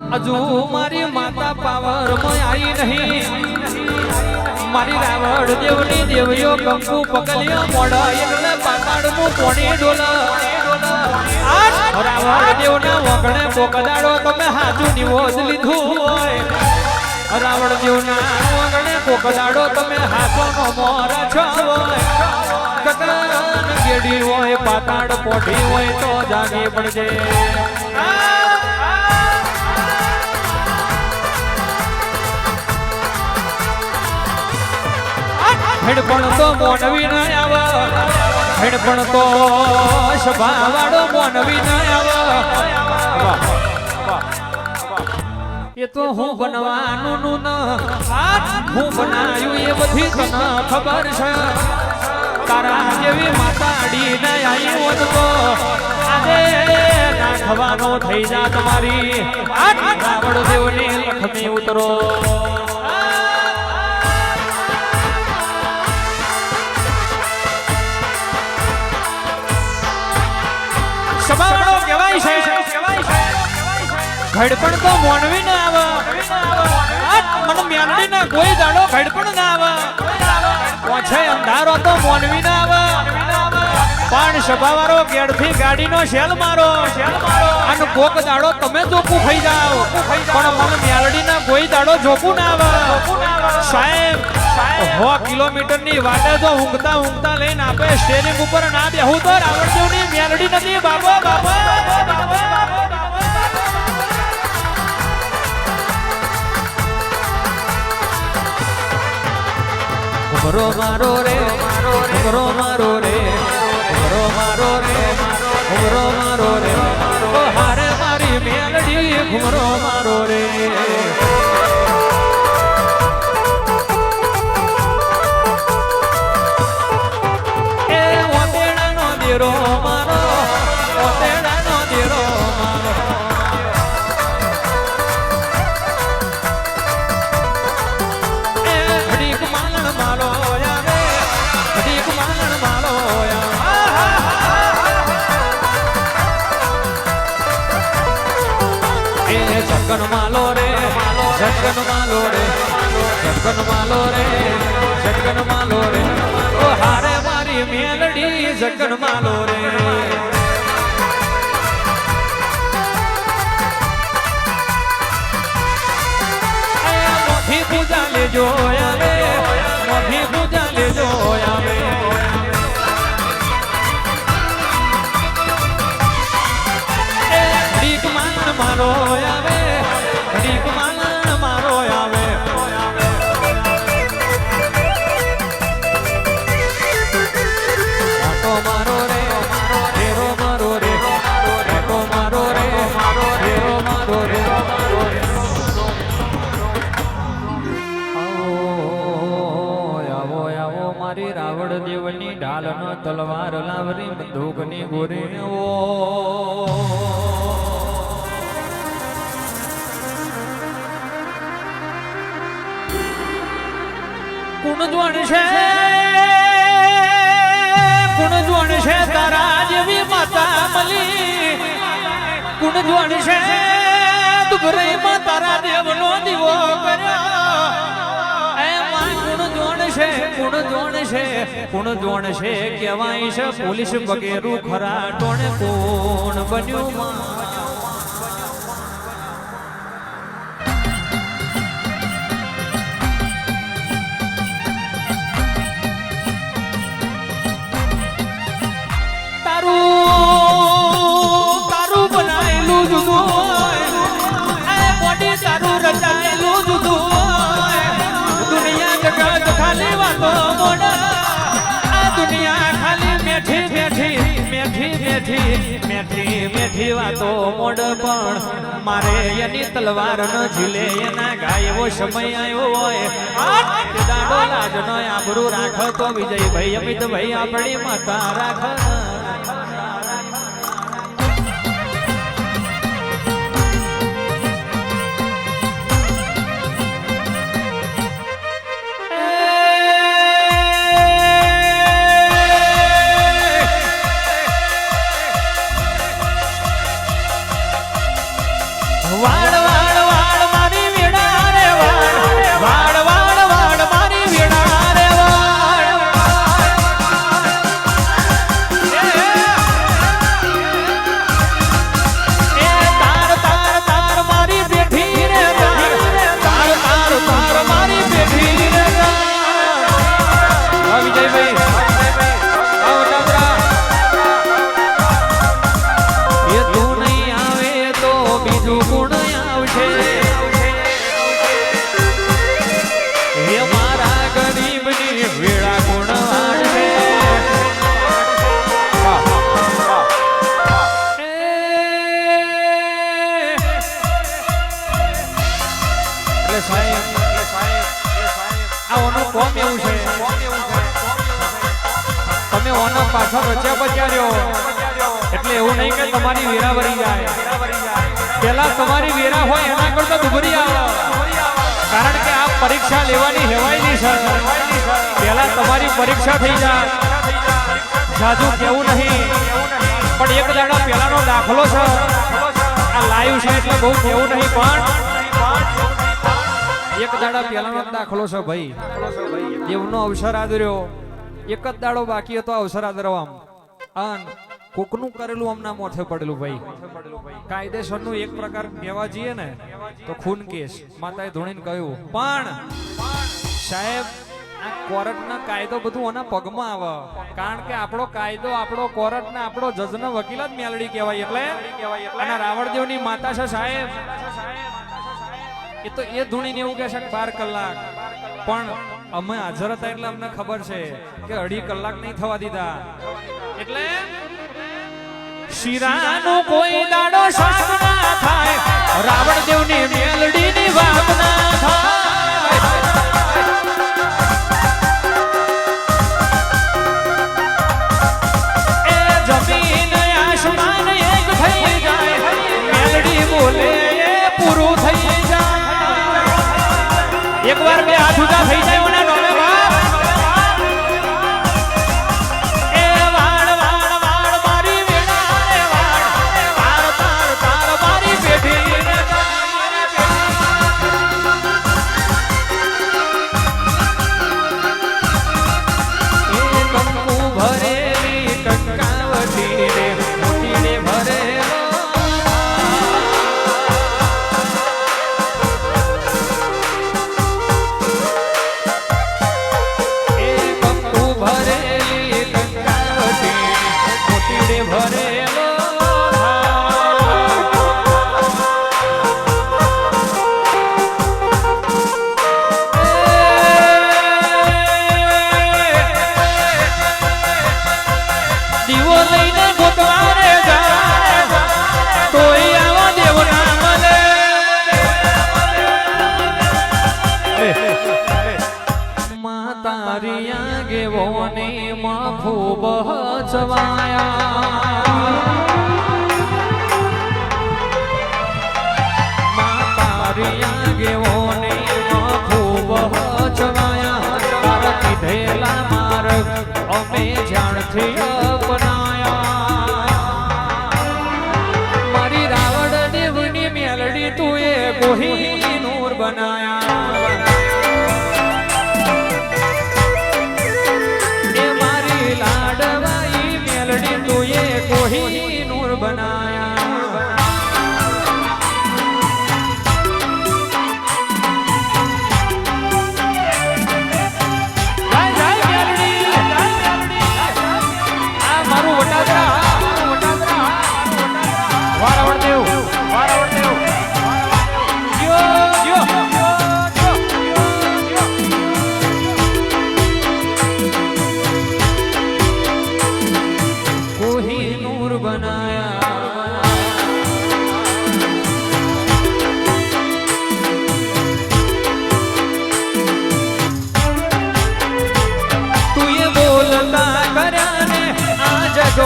હજુ મારી માતા પાવર માં આવી નહીં. મારી રાવણ દેવની દેવીઓ કંકુ પકલ્યો મોઢા એટલે પાતાળનું પોણી ડોલા. રાવણ દેવના વગણે પોકદાડો તમે હાજુ નિવોજ લીધું હોય. રાવણ દેવના વગણે પોકદાડો તમે હાથો નો મોરા છો હોય. કકન ગેડી હોય પાતાળ પોઢી હોય તો જાગી પડજે. હેડપણ તો મોનવી ન આવા. હેડપણ તો સભા વાળો મોનવી ન આવા. એ તો હું બનવાનું નું હું બનાયું એ બધી તને ખબર છે. તારા જેવી માતાડી ન આવી હોત તો આજે નાખવાનો થઈ જા તમારી. રાવણ દેવની લક્ષ્મી ઉતરો. સભાવાળો કહેવાય છે ઘડપણ તો મોનવી ના આવે. મને મેલડી ના કોઈ દાડો ઘડપણ ના આવે. ઓછે અંધારો તો મોનવી ના આવે. પણ સભાવાળો ગેડથી ગાડીનો શેલ મારો અને કોક દાડો તમે જોકું ખાઈ જાઓ. પણ મને મેલડી ના કોઈ દાડો જોકું ના આવે. સાહેબ 100 કિલોમીટર ની વાટે જો ઊંઘતા લઈને આપે સ્ટેરિંગ ઉપર ના બેહું તો રાવણદેવની મેલડી નથી બાબા બાબા. ઘુમરો મારો રે ઘુમરો મારો રે ઘુમરો મારો રે ઘુમરો મારો રે ઓ હારે મારી મેલડી ઘુમરો મારો રે. દેરો મારો ઓતેડાનો દેરો મારો. એ ઘડીક માલણ માલો આવે ઘડીક માલણ માલો આવે. એ જગન માલો રે જગન માલો રે જગન માલો રે જગન માલો રે ઓ હારે મારી મેલડી જગન માલો રે. મોથી પૂજા લેજો આવે મોથી પૂજા લેજો આવે. ઘડીક માલણ મારો આવે ઘડીક માલણ મારો આવે. મારો રે હેરો મારો રે હેરો મારો રે હેરો મારો રે. આવો આવો મારી રાવણ દેવની ઢાલનો તલવાર લાવરી બંદૂકની ગોરી. કોણ જોણ છે કોણ જોણ છે તારા જેવી માતા મળી. કોણ જોણ છે દુબરેમાં તારા દેવનો દીવો કર્યો. એ માં કોણ જોણ છે કોણ જોણ છે કોણ જોણ છે કહેવાય છે પોલીસ વગેરું ખરા ટોણે કોણ બન્યું માં. તારું બનાયેલું જુદું બોડી તારું રચાયેલું જુદું. દુનિયા જગત ખાલી વાતો મોડા. આ દુનિયા ખાલી મેઠી મેઠી મેઠી મેઠી મેઠી મેઠી વાતો મોડ. પણ મારે એની તલવાર ન ઝીલે એના ગાય એવો સમય આવ્યો હોય. દાડો લાજ નો આબરૂ રાખ તો વિજયભાઈ અમિતભાઈ આપણી માતા રાખ. વાડ વાડ સાહેબ આ ઓનું કોમ એવું છે તમે ઓના પાછળ રચ્યા બચ્યા રહ્યો એટલે એવું નહીં કે તમારી વેરા વરી જાય પેલા તમારી વેરા હોય એના કરતા દુબરી આવે કારણ કે આ પરીક્ષા લેવાની હેવાયની છે પેલા તમારી પરીક્ષા થઈ જાય જાજુ કેવું નહીં પણ એક દાડા પેલાનો દાખલો છે આ લાઈવ છે એટલે બહુ કેવું નહીં પણ એક દાડા પેલાનો દાખલો છે ભાઈ દેવનો અવસર આદર્યો એક જ દાડો બાકી હતો અવસર આદરવા આન કોકનું કરેલું આમના મોથે પડેલું ભાઈ કાયદેસરનું એક પ્રકાર કહેવા જઈએ ને તો ખૂન કેસ માતાએ ધોણીને કહ્યું પણ સાહેબ આ કોર્ટના કાયદો બધું ઓના પગમાં આવે કારણ કે આપણો કાયદો આપણો કોર્ટ ને આપણો જજ ને વકીલ જ મેલડી કહેવાય એટલે અને રાવણદેવની માતા છે સાહેબ એ તો એ ધૂણીને એવું કહેશે 12 કલાક પણ અમે હાજર હતા એટલે અમને ખબર છે કે 2.5 કલાક નહીં થવા દીધા એટલે શિરાનો કોઈ દાડો શાક ના થાય રાવણદેવની મેલડીની વાત ના થાય एक बार में हाथ उठा થઈ જાય ઓના ડોલે બાપ એ વાળ વાળ વાળ મારી વેડા રે વાળ તાર તાર તાર મારી બેઠી રે એ કંકુ ભરેલી ટંકાવટી રે મોટી રે ભરેલો ખૂબ માતારિયા ગેવોને ખૂબ ચવાયા કીધેલા માર્ગ અમે જાણથી અપનાયા મારી રાવણ દેવની મેલડી તું એ કોહિનૂર બનાયા કોહિનૂર બનાયા આ મારું વટાદરા વારાવણદેવ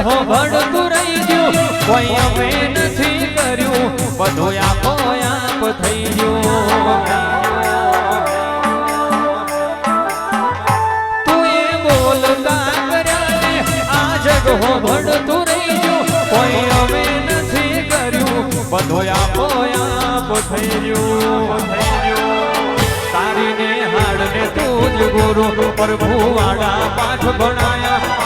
હો ભડતું રહી ગયું કોઈ અમે નથી કર્યું બધું આપો આપ થઈ ગયું તું એ બોલતા કર્યા આ જગ હો ભડતું રહી ગયું કોઈ અમે નથી કર્યું બધું આપો આપ થઈ ગયું તારીને હાડને તું જ ગુરુ પ્રભુ વાળા પાઠ ભણાયા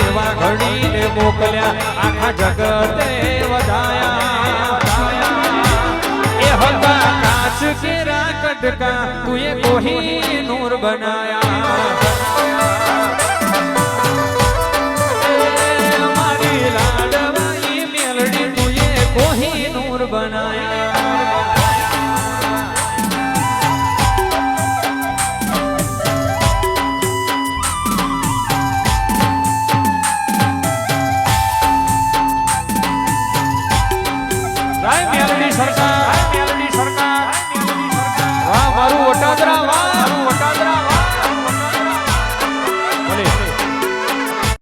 એવા ઘડીને મોકલ્યા આખા જગતે વધાયા એ હતા કાચ કેરા કટકા તું એ કોહિનૂર બનાયા મારી લાડવાઈ મેલડી તું એ કોહિનૂર બનાયા